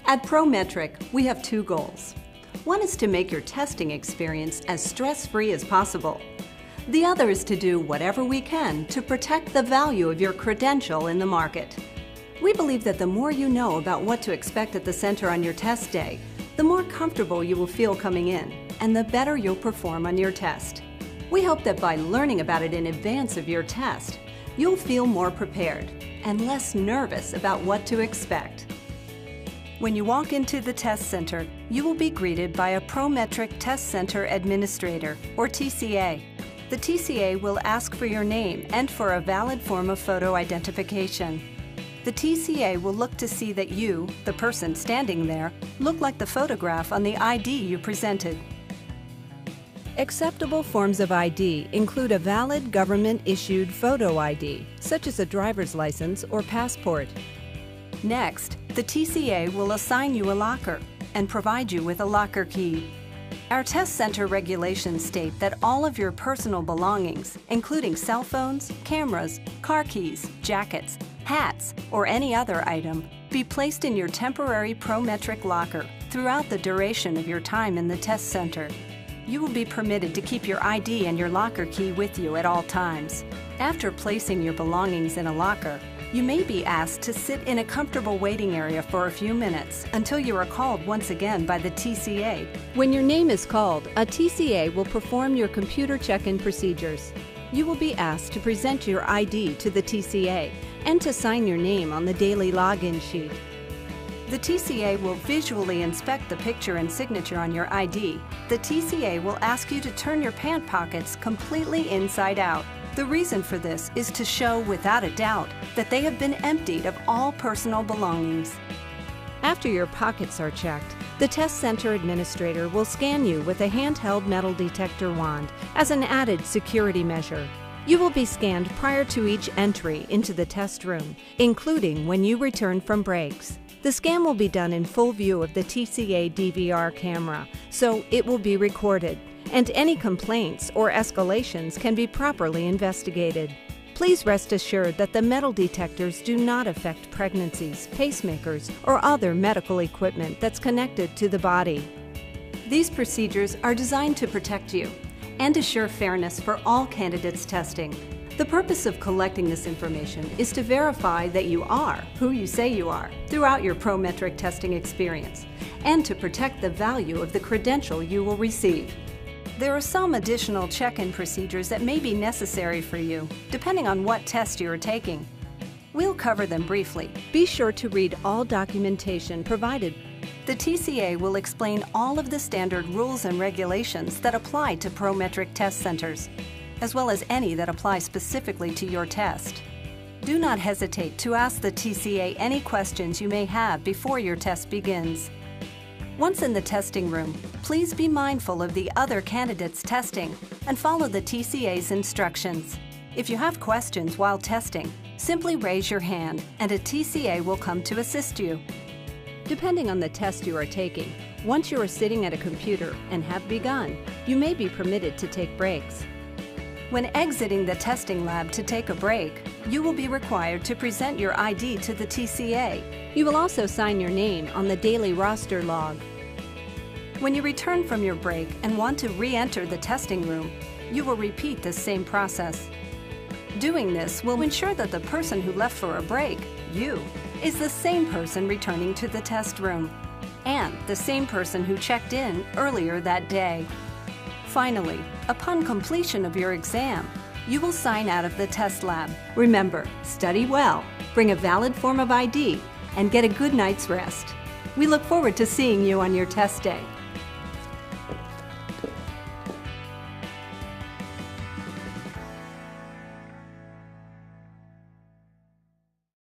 At Prometric, we have two goals. One is to make your testing experience as stress-free as possible. The other is to do whatever we can to protect the value of your credential in the market. We believe that the more you know about what to expect at the center on your test day, the more comfortable you will feel coming in, and the better you'll perform on your test. We hope that by learning about it in advance of your test, you'll feel more prepared and less nervous about what to expect. When you walk into the test center, you will be greeted by a Prometric Test Center Administrator, or TCA. The TCA will ask for your name and for a valid form of photo identification. The TCA will look to see that you, the person standing there, look like the photograph on the ID you presented. Acceptable forms of ID include a valid government-issued photo ID, such as a driver's license or passport. Next, the TCA will assign you a locker and provide you with a locker key. Our test center regulations state that all of your personal belongings, including cell phones, cameras, car keys, jackets, hats, or any other item, be placed in your temporary Prometric locker throughout the duration of your time in the test center. You will be permitted to keep your ID and your locker key with you at all times. After placing your belongings in a locker, you may be asked to sit in a comfortable waiting area for a few minutes until you are called once again by the TCA. When your name is called, a TCA will perform your computer check-in procedures. You will be asked to present your ID to the TCA and to sign your name on the daily login sheet. The TCA will visually inspect the picture and signature on your ID. The TCA will ask you to turn your pant pockets completely inside out. The reason for this is to show without a doubt that they have been emptied of all personal belongings. After your pockets are checked, the test center administrator will scan you with a handheld metal detector wand as an added security measure. You will be scanned prior to each entry into the test room, including when you return from breaks. The scan will be done in full view of the TCA DVR camera, so it will be recorded, and any complaints or escalations can be properly investigated. Please rest assured that the metal detectors do not affect pregnancies, pacemakers, or other medical equipment that's connected to the body. These procedures are designed to protect you and assure fairness for all candidates testing. The purpose of collecting this information is to verify that you are who you say you are throughout your Prometric testing experience, and to protect the value of the credential you will receive. There are some additional check-in procedures that may be necessary for you, depending on what test you are taking. We'll cover them briefly. Be sure to read all documentation provided. The TCA will explain all of the standard rules and regulations that apply to Prometric test centers, as well as any that apply specifically to your test. Do not hesitate to ask the TCA any questions you may have before your test begins. Once in the testing room, please be mindful of the other candidates testing and follow the TCA's instructions. If you have questions while testing, simply raise your hand and a TCA will come to assist you. Depending on the test you are taking, once you are sitting at a computer and have begun, you may be permitted to take breaks. When exiting the testing lab to take a break, you will be required to present your ID to the TCA. You will also sign your name on the daily roster log. When you return from your break and want to re-enter the testing room, you will repeat this same process. Doing this will ensure that the person who left for a break, you, is the same person returning to the test room, and the same person who checked in earlier that day. Finally, upon completion of your exam, you will sign out of the test lab. Remember, study well, bring a valid form of ID, and get a good night's rest. We look forward to seeing you on your test day.